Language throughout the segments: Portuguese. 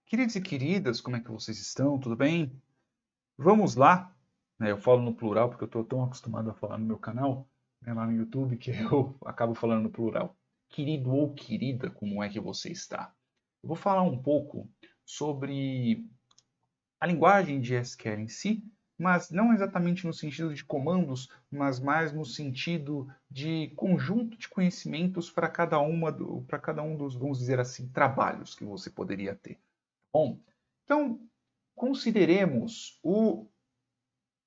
Queridos e queridas, como é que vocês estão? Tudo bem? Vamos lá. Eu falo no plural porque eu estou tão acostumado a falar no meu canal, lá no YouTube, que eu acabo falando no plural. Querido ou querida, como é que você está? Eu vou falar um pouco sobre a linguagem de SQL em si, mas não exatamente no sentido de comandos, mas mais no sentido de conjunto de conhecimentos para cada um dos, vamos dizer assim, trabalhos que você poderia ter. Bom, então consideremos o,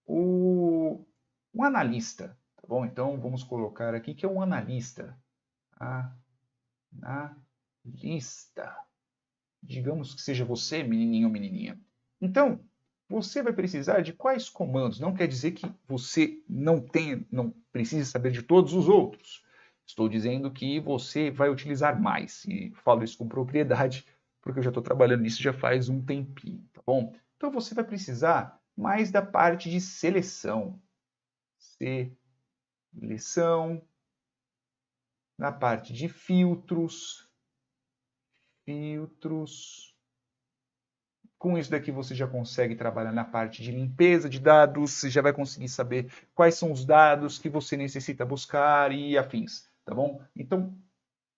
um analista, tá bom? Então vamos colocar aqui que é um analista. Analista. Digamos que seja você, menininho ou menininha. Então, você vai precisar de quais comandos? Não quer dizer que você não precise saber de todos os outros. Estou dizendo que você vai utilizar mais. E falo isso com propriedade, porque eu já estou trabalhando nisso já faz um tempinho, tá bom? Então você vai precisar mais da parte de seleção. Seleção, na parte de filtros. Com isso daqui você já consegue trabalhar na parte de limpeza de dados, você já vai conseguir saber quais são os dados que você necessita buscar e afins, tá bom? Então,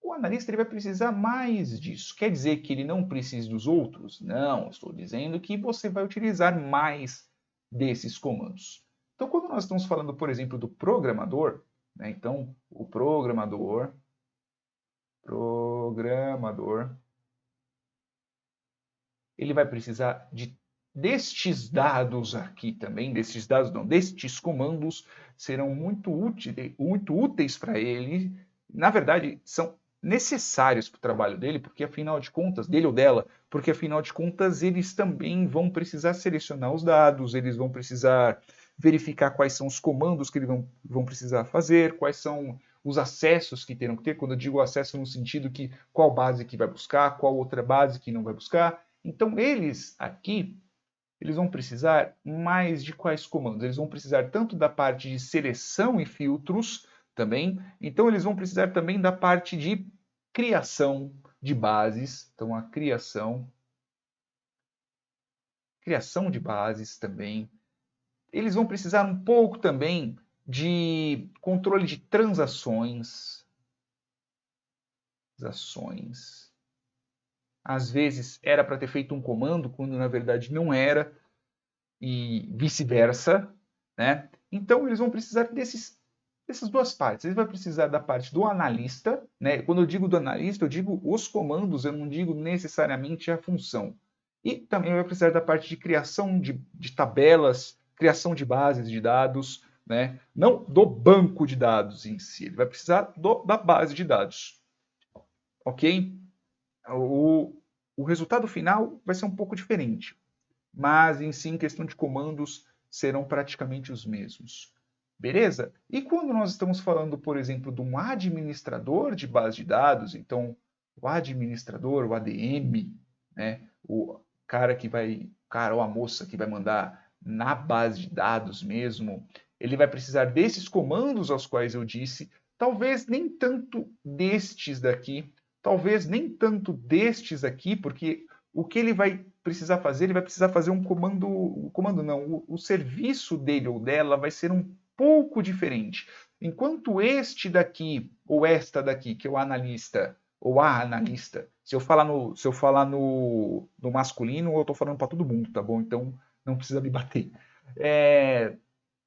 o analista ele vai precisar mais disso. Quer dizer que ele não precisa dos outros? Não, estou dizendo que você vai utilizar mais desses comandos. Então, quando nós estamos falando, por exemplo, do programador, então, o programador, ele vai precisar destes dados aqui também, destes dados não, destes comandos serão muito úteis para ele. Na verdade, são necessários para o trabalho dele, porque afinal de contas, dele ou dela, porque afinal de contas eles também vão precisar selecionar os dados, eles vão precisar verificar quais são os comandos que eles vão precisar fazer, quais são os acessos que terão que ter. Quando eu digo acesso no sentido que qual base que vai buscar, qual outra base que não vai buscar. Então, eles aqui, eles vão precisar mais de quais comandos? Eles vão precisar tanto da parte de seleção e filtros também, então eles vão precisar também da parte de criação de bases, então a criação de bases também. Eles vão precisar um pouco também de controle de transações. Às vezes era para ter feito um comando, quando na verdade não era, e vice-versa, né? Então eles vão precisar dessas duas partes. Eles vão precisar da parte do analista, né? Quando eu digo do analista, eu digo os comandos, eu não digo necessariamente a função. E também vai precisar da parte de criação de tabelas, criação de bases de dados, né? Não do banco de dados em si, ele vai precisar da base de dados, ok? O, o resultado final vai ser um pouco diferente, mas em si, em questão de comandos, serão praticamente os mesmos. Beleza? E quando nós estamos falando, por exemplo, de um administrador de base de dados, então o administrador, o ADM, né, o cara ou a moça que vai mandar na base de dados mesmo, ele vai precisar desses comandos aos quais eu disse, talvez nem tanto destes daqui, talvez nem tanto destes aqui, porque o que ele vai precisar fazer, ele vai precisar fazer um comando não, o serviço dele ou dela vai ser um pouco diferente. Enquanto este daqui, ou esta daqui, que é o analista, ou a analista, se eu falar no masculino, eu estou falando para todo mundo, tá bom? Então não precisa me bater.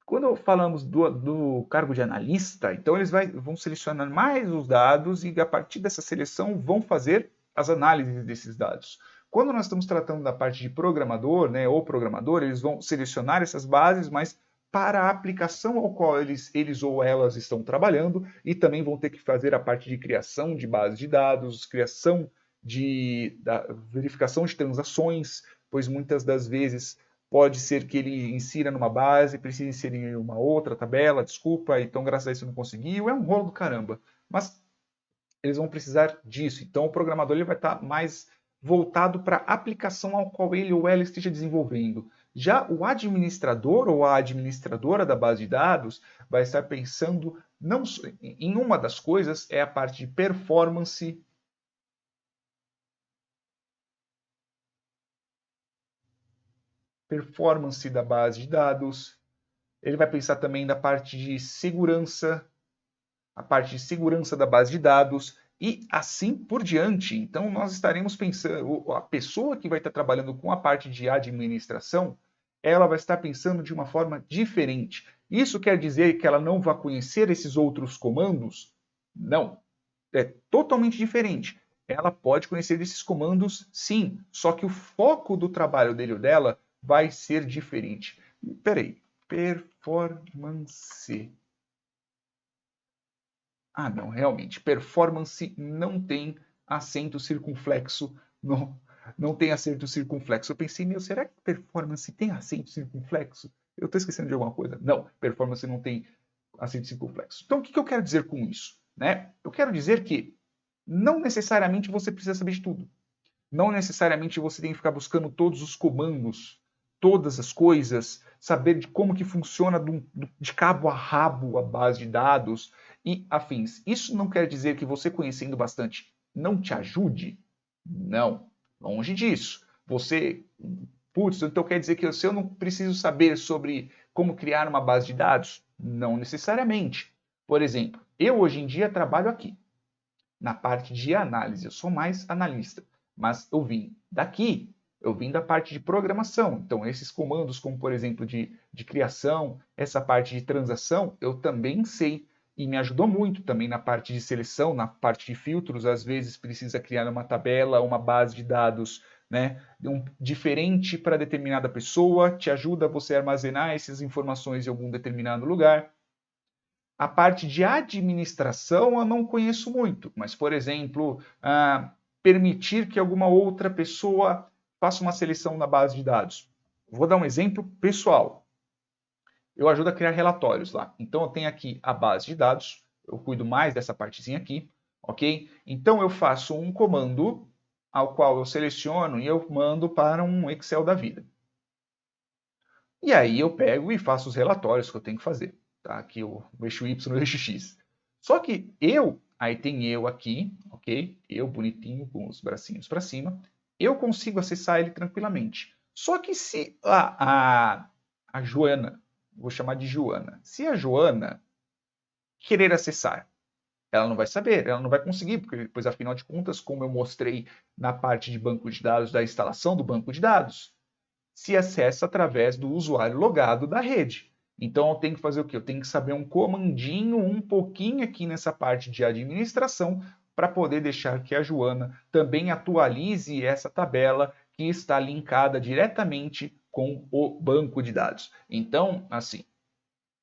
Quando falamos do cargo de analista, então eles vão selecionar mais os dados e a partir dessa seleção vão fazer as análises desses dados. Quando nós estamos tratando da parte de programador, né, ou programador, eles vão selecionar essas bases, mas para a aplicação ao qual eles ou elas estão trabalhando, e também vão ter que fazer a parte de criação de bases de dados, criação da verificação de transações, pois muitas das vezes pode ser que ele insira numa base, precise inserir em uma outra tabela, desculpa, então graças a isso não conseguiu, é um rolo do caramba. Mas eles vão precisar disso. Então o programador ele vai estar mais voltado para a aplicação ao qual ele ou ela esteja desenvolvendo. Já o administrador ou a administradora da base de dados vai estar pensando não em uma das coisas, é a parte de performance performance da base de dados, ele vai pensar também na parte de segurança, a parte de segurança da base de dados e assim por diante. Então, nós estaremos pensando, a pessoa que vai estar trabalhando com a parte de administração, ela vai estar pensando de uma forma diferente. Isso quer dizer que ela não vai conhecer esses outros comandos? Não. É totalmente diferente. Ela pode conhecer esses comandos, sim, só que o foco do trabalho dele ou dela vai ser diferente. Peraí, performance. Ah, não, realmente, performance não tem acento circunflexo, não tem acento circunflexo. Eu pensei, meu, será que performance tem acento circunflexo? Eu estou esquecendo de alguma coisa. Não, performance não tem acento circunflexo. Então, o que eu quero dizer com isso? Né? Eu quero dizer que não necessariamente você precisa saber de tudo. Não necessariamente você tem que ficar buscando todos os comandos, todas as coisas, saber de como que funciona de cabo a rabo a base de dados e afins. Isso não quer dizer que você conhecendo bastante não te ajude? Não, longe disso. Você, putz, então quer dizer que se eu não preciso saber sobre como criar uma base de dados? Não necessariamente. Por exemplo, eu hoje em dia trabalho aqui na parte de análise, eu sou mais analista, mas eu vim daqui, eu vim da parte de programação. Então, esses comandos, como por exemplo de criação, essa parte de transação, eu também sei e me ajudou muito também na parte de seleção, na parte de filtros. Às vezes precisa criar uma tabela, uma base de dados, né, diferente para determinada pessoa, te ajuda a você armazenar essas informações em algum determinado lugar. A parte de administração eu não conheço muito, mas, por exemplo, permitir que alguma outra pessoa faça uma seleção na base de dados. Vou dar um exemplo pessoal. Eu ajudo a criar relatórios lá. Então, eu tenho aqui a base de dados, eu cuido mais dessa partezinha aqui, ok? Então, eu faço um comando ao qual eu seleciono e eu mando para um Excel da vida. E aí eu pego e faço os relatórios que eu tenho que fazer. Tá? Aqui o eixo Y e o eixo X. Só que aí tem eu aqui, ok? Eu bonitinho com os bracinhos para cima, eu consigo acessar ele tranquilamente. Só que se a Joana, vou chamar de Joana, se a Joana querer acessar, ela não vai saber, ela não vai conseguir, porque pois afinal de contas, como eu mostrei na parte de banco de dados, da instalação do banco de dados, se acessa através do usuário logado da rede. Então eu tenho que fazer o quê? Eu tenho que saber um comandinho um pouquinho aqui nessa parte de administração para poder deixar que a Joana também atualize essa tabela que está linkada diretamente com o banco de dados. Então, assim,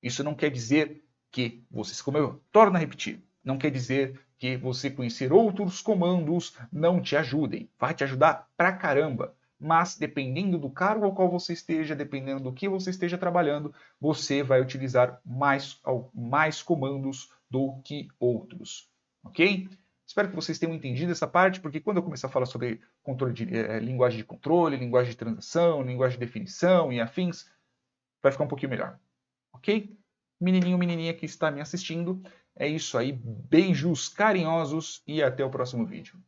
isso não quer dizer que você, como eu torno a repetir, não quer dizer que você conhecer outros comandos não te ajudem. Vai te ajudar pra caramba. Mas dependendo do cargo ao qual você esteja, dependendo do que você esteja trabalhando, você vai utilizar mais comandos do que outros. Ok? Espero que vocês tenham entendido essa parte, porque quando eu começar a falar sobre controle linguagem de controle, linguagem de transação, linguagem de definição e afins, vai ficar um pouquinho melhor. Ok? Menininho, menininha que está me assistindo, é isso aí. Beijos carinhosos e até o próximo vídeo.